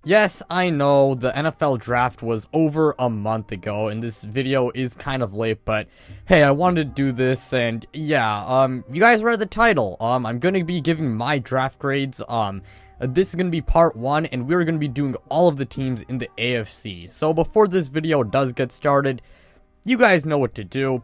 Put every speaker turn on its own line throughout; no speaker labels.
Yes, I know the NFL draft was over a month ago, and this video is kind of late, but hey, I wanted to do this, and yeah, you guys read the title. I'm gonna be giving my draft grades. This is gonna be part 1, and we're gonna be doing all of the teams in the AFC. So before this video does get started, you guys know what to do.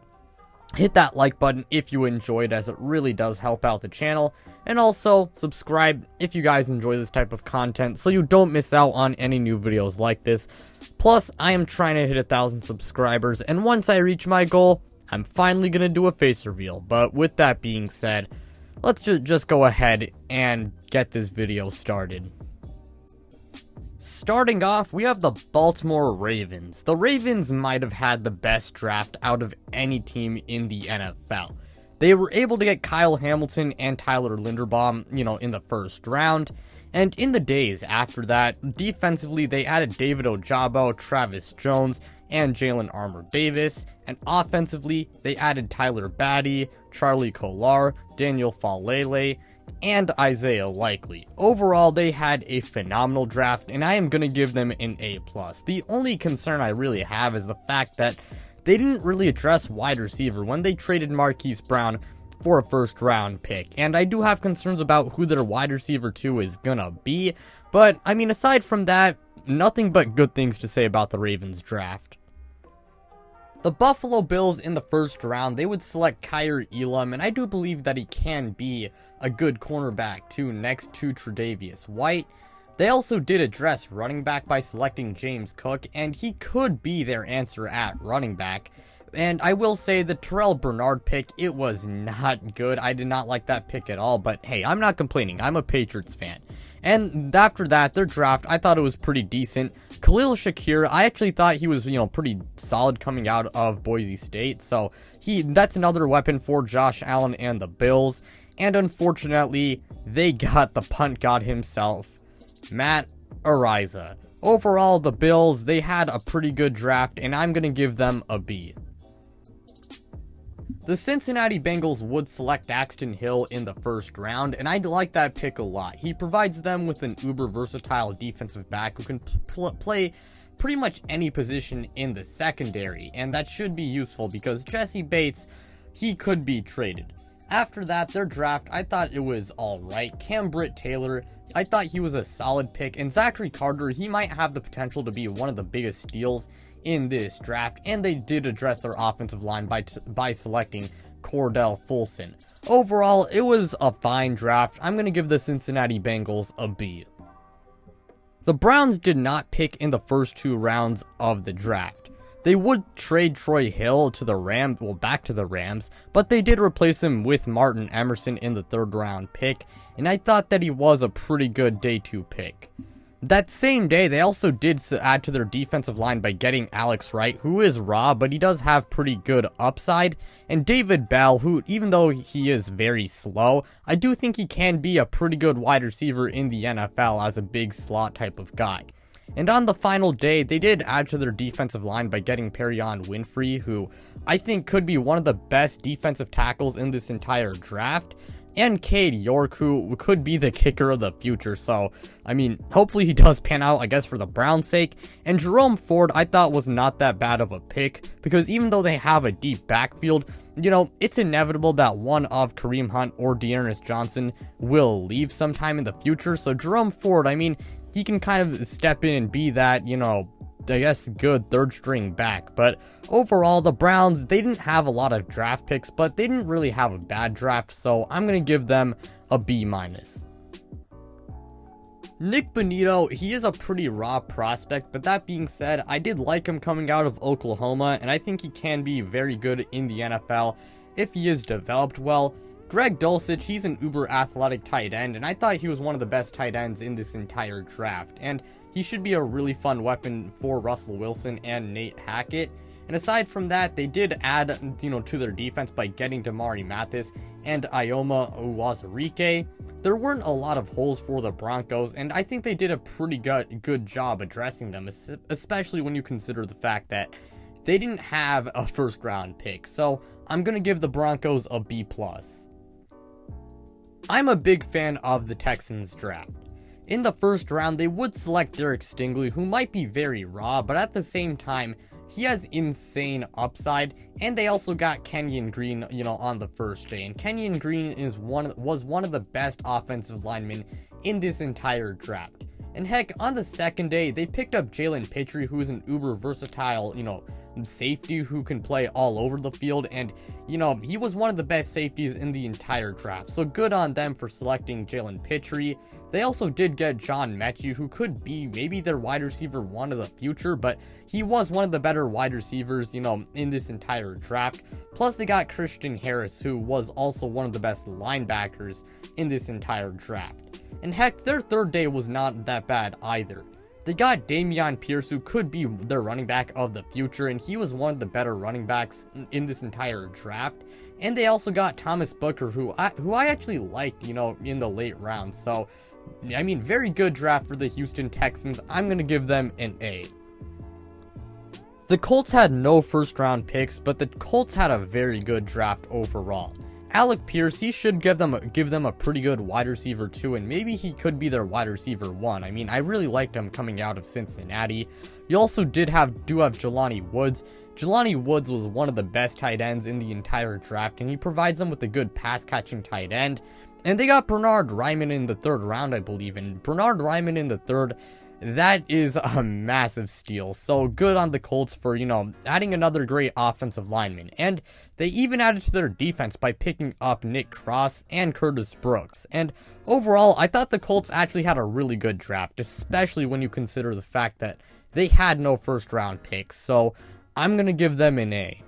Hit that like button if you enjoyed, as it really does help out the channel, and also subscribe if you guys enjoy this type of content so you don't miss out on any new videos like this. Plus, I am trying to hit 1,000 subscribers, and once I reach my goal, I'm finally gonna do a face reveal. But with that being said, let's just go ahead and get this video started. Starting off, we have the Baltimore Ravens. The Ravens might have had the best draft out of any team in the NFL. They were able to get Kyle Hamilton and Tyler Linderbaum, in the first round. And in the days after that, defensively, they added David Ojabo, Travis Jones, and Jalen Armour-Davis. And offensively, they added Tyler Batty, Charlie Kolar, Daniel Falele, and Isaiah Likely. Overall, they had a phenomenal draft, and I am going to give them an A+. The only concern I really have is the fact that they didn't really address wide receiver when they traded Marquise Brown for a first round pick, and I do have concerns about who their wide receiver 2 is gonna be, but I mean, aside from that, nothing but good things to say about the Ravens draft. The Buffalo Bills in the first round, they would select Kyer Elam, and I do believe that he can be a good cornerback too, next to Tre'Davious White. They also did address running back by selecting James Cook, and he could be their answer at running back. And I will say the Terrell Bernard pick, it was not good. I did not like that pick at all, but hey, I'm not complaining. I'm a Patriots fan. And after that, their draft, I thought it was pretty decent. Khalil Shakir, I actually thought he was, pretty solid coming out of Boise State. So that's another weapon for Josh Allen and the Bills. And unfortunately, they got the punt god himself, Matt Araiza. Overall, the Bills, they had a pretty good draft, and I'm going to give them a B. The Cincinnati Bengals would select Daxton Hill in the first round, and I like that pick a lot. He provides them with an uber versatile defensive back who can play pretty much any position in the secondary, and that should be useful because Jesse Bates, he could be traded. After that, their draft, I thought it was alright. Cam Britt-Taylor, I thought he was a solid pick, and Zachary Carter, he might have the potential to be one of the biggest steals in this draft, and they did address their offensive line by selecting Cordell Fulson. Overall, it was a fine draft. I'm going to give the Cincinnati Bengals a B. The Browns did not pick in the first 2 rounds of the draft. They would trade Troy Hill to the back to the Rams, but they did replace him with Martin Emerson in the 3rd round pick, and I thought that he was a pretty good day 2 pick. That same day, they also did add to their defensive line by getting Alex Wright, who is raw, but he does have pretty good upside, and David Bell, who, even though he is very slow, I do think he can be a pretty good wide receiver in the NFL as a big slot type of guy. And on the final day, they did add to their defensive line by getting Perion Winfrey, who I think could be one of the best defensive tackles in this entire draft, and Cade York, who could be the kicker of the future. So, I mean, hopefully he does pan out, I guess, for the Browns' sake. And Jerome Ford, I thought was not that bad of a pick, because even though they have a deep backfield, it's inevitable that one of Kareem Hunt or Dearness Johnson will leave sometime in the future. So Jerome Ford, I mean, he can kind of step in and be that, I guess, good 3rd string back. But overall, the Browns, they didn't have a lot of draft picks, but they didn't really have a bad draft, so I'm going to give them a B-. Nick Bonito, he is a pretty raw prospect, but that being said, I did like him coming out of Oklahoma, and I think he can be very good in the NFL if he is developed well. Greg Dolcich, he's an uber athletic tight end, and I thought he was one of the best tight ends in this entire draft, and he should be a really fun weapon for Russell Wilson and Nate Hackett. And aside from that, they did add, to their defense by getting Damari Mathis and Ioma Uwazurike. There weren't a lot of holes for the Broncos, and I think they did a pretty good job addressing them, especially when you consider the fact that they didn't have a first round pick. So I'm going to give the Broncos a B+. I'm a big fan of the Texans draft. In the first round, they would select Derek Stingley, who might be very raw, but at the same time, he has insane upside, and they also got Kenyon Green, on the first day. And Kenyon Green was one of the best offensive linemen in this entire draft. And heck, on the second day, they picked up Jalen Pitre, who's an uber versatile, safety who can play all over the field. And, he was one of the best safeties in the entire draft. So good on them for selecting Jalen Pitre. They also did get John Mechie, who could be maybe their wide receiver one of the future, but he was one of the better wide receivers, in this entire draft. Plus, they got Christian Harris, who was also one of the best linebackers in this entire draft. And heck, their third day was not that bad either. They got Dameon Pierce, who could be their running back of the future, and he was one of the better running backs in this entire draft. And they also got Thomas Booker, who I actually liked, in the late rounds. So, I mean, very good draft for the Houston Texans. I'm going to give them an A. The Colts had no first round picks, but the Colts had a very good draft overall. Alec Pierce, he should give them a pretty good wide receiver 2, and maybe he could be their wide receiver 1. I mean, I really liked him coming out of Cincinnati. You also do have Jelani Woods. Jelani Woods was one of the best tight ends in the entire draft, and he provides them with a good pass-catching tight end. And they got Bernhard Raimann in the third round, I believe, and Bernhard Raimann in the third, that is a massive steal. So good on the Colts for, adding another great offensive lineman. And they even added to their defense by picking up Nick Cross and Curtis Brooks. And overall, I thought the Colts actually had a really good draft, especially when you consider the fact that they had no first round picks. So I'm going to give them an A.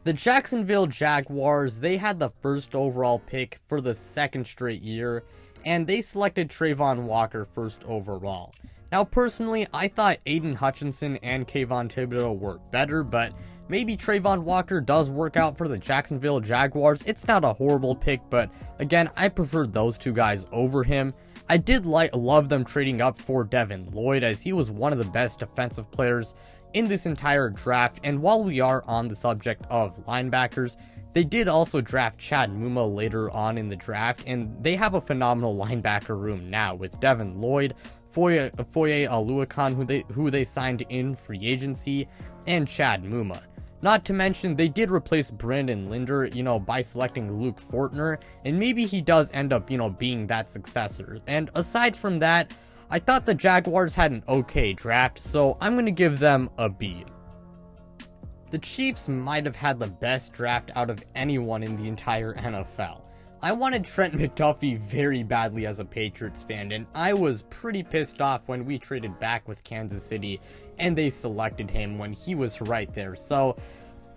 The Jacksonville Jaguars, they had the first overall pick for the second straight year, and they selected Trayvon Walker first overall. Now, personally, I thought Aiden Hutchinson and Kayvon Thibodeau were better, but maybe Trayvon Walker does work out for the Jacksonville Jaguars. It's not a horrible pick, but again, I preferred those two guys over him. I did love them trading up for Devin Lloyd, as he was one of the best defensive players in this entire draft. And while we are on the subject of linebackers, they did also draft Chad Muma later on in the draft, and they have a phenomenal linebacker room now with Devin Lloyd, Foye Oluokun, who they signed in free agency, and Chad Muma. Not to mention, they did replace Brandon Linder, by selecting Luke Fortner, and maybe he does end up, being that successor. And aside from that, I thought the Jaguars had an okay draft, so I'm going to give them a B. The Chiefs might have had the best draft out of anyone in the entire NFL. I wanted Trent McDuffie very badly as a Patriots fan, and I was pretty pissed off when we traded back with Kansas City and they selected him when he was right there. So,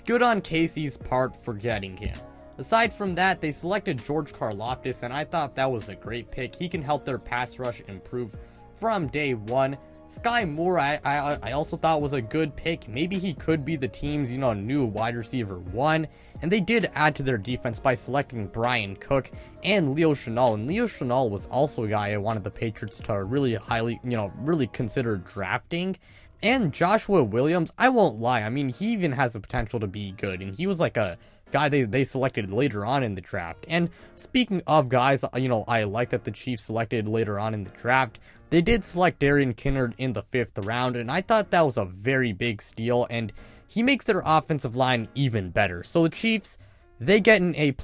good on Casey's part for getting him. Aside from that, they selected George Karlaftis, and I thought that was a great pick. He can help their pass rush improve from day one. Sky Moore, I also thought was a good pick. Maybe he could be the team's, new wide receiver 1. And they did add to their defense by selecting Brian Cook and Leo Chenal. And Leo Chenal was also a guy I wanted the Patriots to really highly, really consider drafting. And Joshua Williams, I won't lie, I mean, he even has the potential to be good. And he was like a guy they selected later on in the draft. And speaking of guys, I like that the Chiefs selected later on in the draft. They did select Darian Kinnard in the 5th round, and I thought that was a very big steal, and he makes their offensive line even better. So the Chiefs, they get an A+.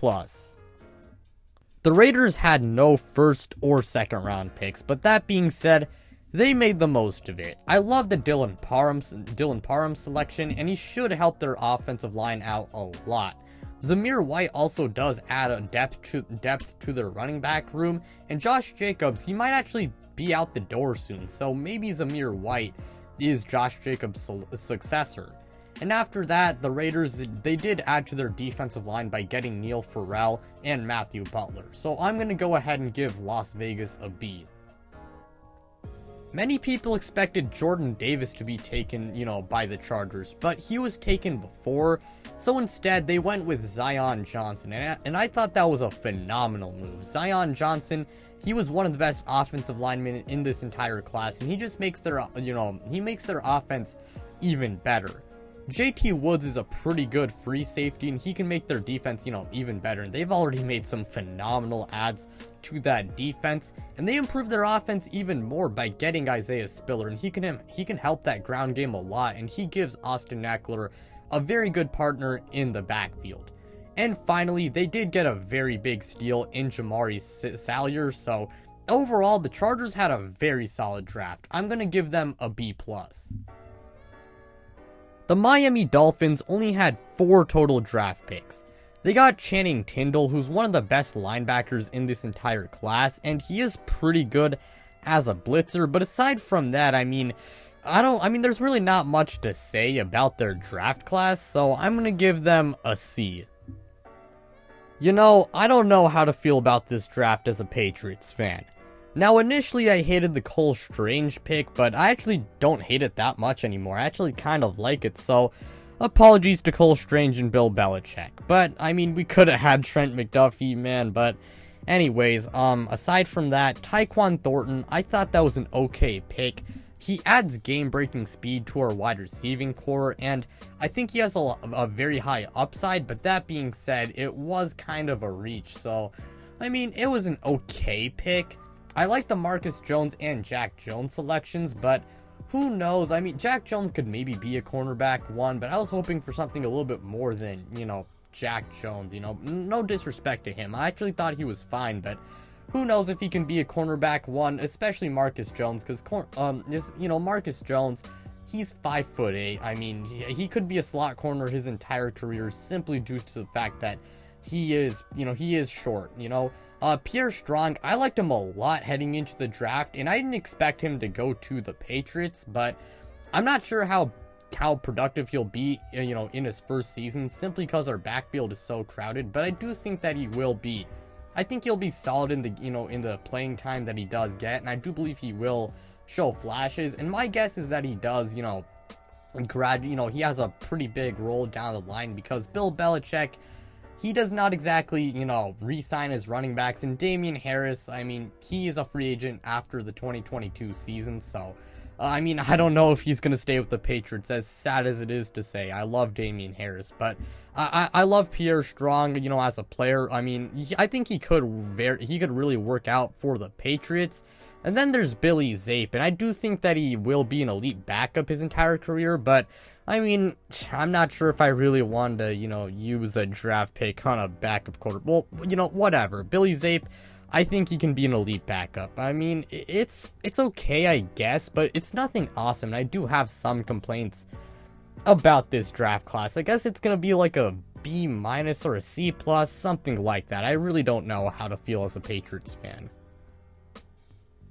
The Raiders had no first or second round picks, but that being said, they made the most of it. I love the Dylan Parham selection, and he should help their offensive line out a lot. Zamir White also does add a depth to their running back room, and Josh Jacobs, he might actually be out the door soon, so maybe Zamir White is Josh Jacobs' successor. And after that, the Raiders, they did add to their defensive line by getting Neil Farrell and Matthew Butler. So I'm going to go ahead and give Las Vegas a B. Many people expected Jordan Davis to be taken, by the Chargers, but he was taken before. So instead, they went with Zion Johnson, and I thought that was a phenomenal move. Zion Johnson, he was one of the best offensive linemen in this entire class, and he just makes their, he makes their offense even better. JT Woods is a pretty good free safety, and he can make their defense, even better. And they've already made some phenomenal adds to that defense, and they improved their offense even more by getting Isaiah Spiller, and he can help that ground game a lot, and he gives Austin Eckler a very good partner in the backfield. And finally, they did get a very big steal in Jamari Salyer, so overall, the Chargers had a very solid draft. I'm going to give them a B+. The Miami Dolphins only had 4 total draft picks. They got Channing Tindall, who's one of the best linebackers in this entire class, and he is pretty good as a blitzer, but aside from that, there's really not much to say about their draft class, so I'm going to give them a C. I don't know how to feel about this draft as a Patriots fan. Now, initially, I hated the Cole Strange pick, but I actually don't hate it that much anymore. I actually kind of like it, so apologies to Cole Strange and Bill Belichick. But, we could have had Trent McDuffie, man, but anyways, aside from that, Tyquan Thornton, I thought that was an okay pick. He adds game-breaking speed to our wide receiving core, and I think he has a very high upside, but that being said, it was kind of a reach, so, it was an okay pick. I like the Marcus Jones and Jack Jones selections, but who knows? Jack Jones could maybe be a cornerback 1, but I was hoping for something a little bit more than, Jack Jones, no disrespect to him. I actually thought he was fine, but who knows if he can be a cornerback 1, especially Marcus Jones, because, Marcus Jones, he's 5'8". He could be a slot corner his entire career simply due to the fact that he is short, Pierre Strong, I liked him a lot heading into the draft, and I didn't expect him to go to the Patriots, but I'm not sure how productive he'll be, in his first season, simply because our backfield is so crowded, but I do think that he will be. I think he'll be solid in the playing time that he does get, and I do believe he will show flashes, and my guess is that he does, he has a pretty big role down the line, because Bill Belichick, he does not exactly, re-sign his running backs. And Damian Harris, he is a free agent after the 2022 season. So, I don't know if he's going to stay with the Patriots, as sad as it is to say. I love Damian Harris, but I love Pierre Strong, as a player. I think he could really work out for the Patriots. And then there's Billy Zappe, and I do think that he will be an elite backup his entire career, but I'm not sure if I really want to, use a draft pick on a backup quarter. Well, whatever. Billy Zappe, I think he can be an elite backup. It's okay, I guess, but it's nothing awesome. And I do have some complaints about this draft class. I guess it's going to be like a B- or a C+, something like that. I really don't know how to feel as a Patriots fan.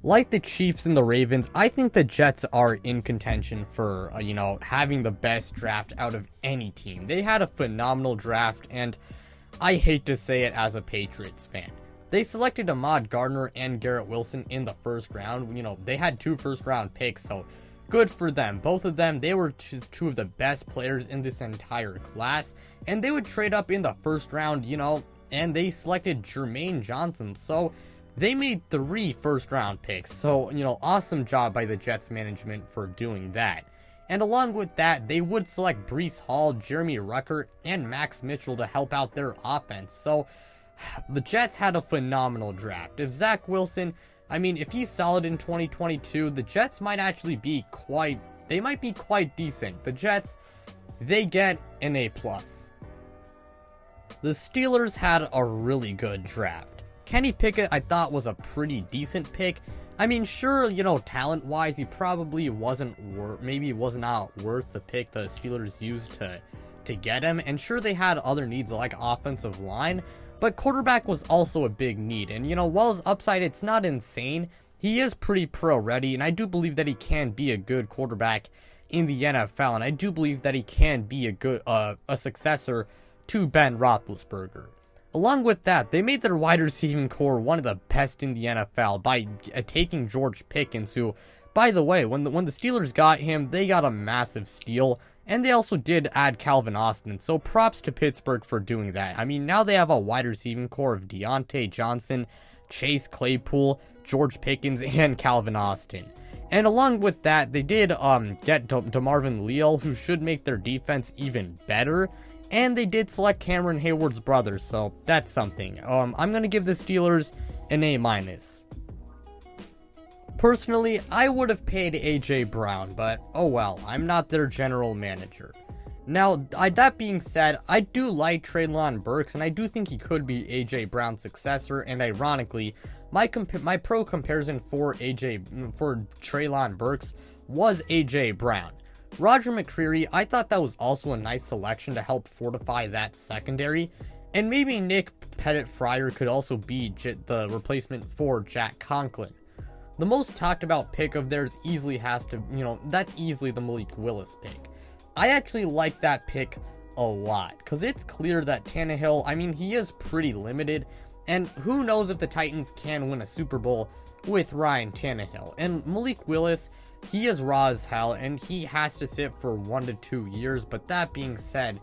Like the Chiefs and the Ravens, I think the Jets are in contention for, having the best draft out of any team. They had a phenomenal draft, and I hate to say it as a Patriots fan. They selected Ahmad Gardner and Garrett Wilson in the first round. They had 2 first-round picks, so good for them. Both of them, they were two of the best players in this entire class, and they would trade up in the first round, and they selected Jermaine Johnson, so they made 3 first-round picks, so, awesome job by the Jets management for doing that. And along with that, they would select Breece Hall, Jeremy Ruckert, and Max Mitchell to help out their offense. So, the Jets had a phenomenal draft. If Zach Wilson, if he's solid in 2022, the Jets might actually be quite decent. The Jets, they get an A+. The Steelers had a really good draft. Kenny Pickett, I thought, was a pretty decent pick. Sure, talent-wise, he probably was not worth the pick the Steelers used to get him. And sure, they had other needs like offensive line, but quarterback was also a big need. And, while his upside, it's not insane, he is pretty pro-ready, and I do believe that he can be a good quarterback in the NFL, and I do believe that he can be a successor to Ben Roethlisberger. Along with that, they made their wide receiving core one of the best in the NFL by taking George Pickens, who, by the way, when the Steelers got him, they got a massive steal, and they also did add Calvin Austin, so props to Pittsburgh for doing that. Now they have a wide receiving core of Deontay Johnson, Chase Claypool, George Pickens, and Calvin Austin. And along with that, they did get DeMarvin Leal, who should make their defense even better. And they did select Cameron Hayward's brother, so that's something. I'm going to give the Steelers an A-. Personally, I would have paid A.J. Brown, but oh well, I'm not their general manager. Now, that being said, I do like Treylon Burks, and I do think he could be A.J. Brown's successor, and ironically, my pro comparison for Treylon Burks was A.J. Brown. Roger McCreary, I thought that was also a nice selection to help fortify that secondary, and maybe Nick Pettit-Fryer could also be the replacement for Jack Conklin. The most talked about pick of theirs easily has to, that's easily the Malik Willis pick. I actually like that pick a lot, because it's clear that Tannehill, he is pretty limited, and who knows if the Titans can win a Super Bowl with Ryan Tannehill. And Malik Willis, he is raw as hell, and he has to sit for 1 to 2 years, but that being said,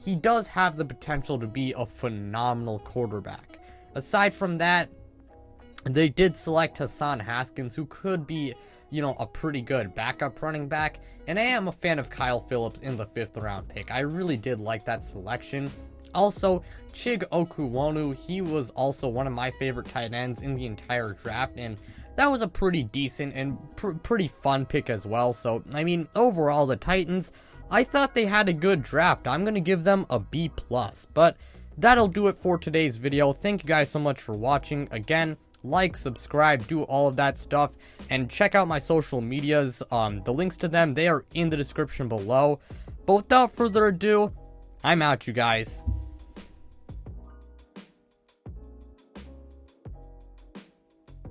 he does have the potential to be a phenomenal quarterback. Aside from that, they did select Hassan Haskins, who could be, a pretty good backup running back, and I am a fan of Kyle Phillips in the 5th round pick. I really did like that selection. Also, Chig Okwuonu, he was also one of my favorite tight ends in the entire draft, and that was a pretty decent and pretty fun pick as well. So, overall, the Titans, I thought they had a good draft. I'm going to give them a B+, but that'll do it for today's video. Thank you guys so much for watching. Again, like, subscribe, do all of that stuff, and check out my social medias. The links to them, they are in the description below. But without further ado, I'm out, you guys.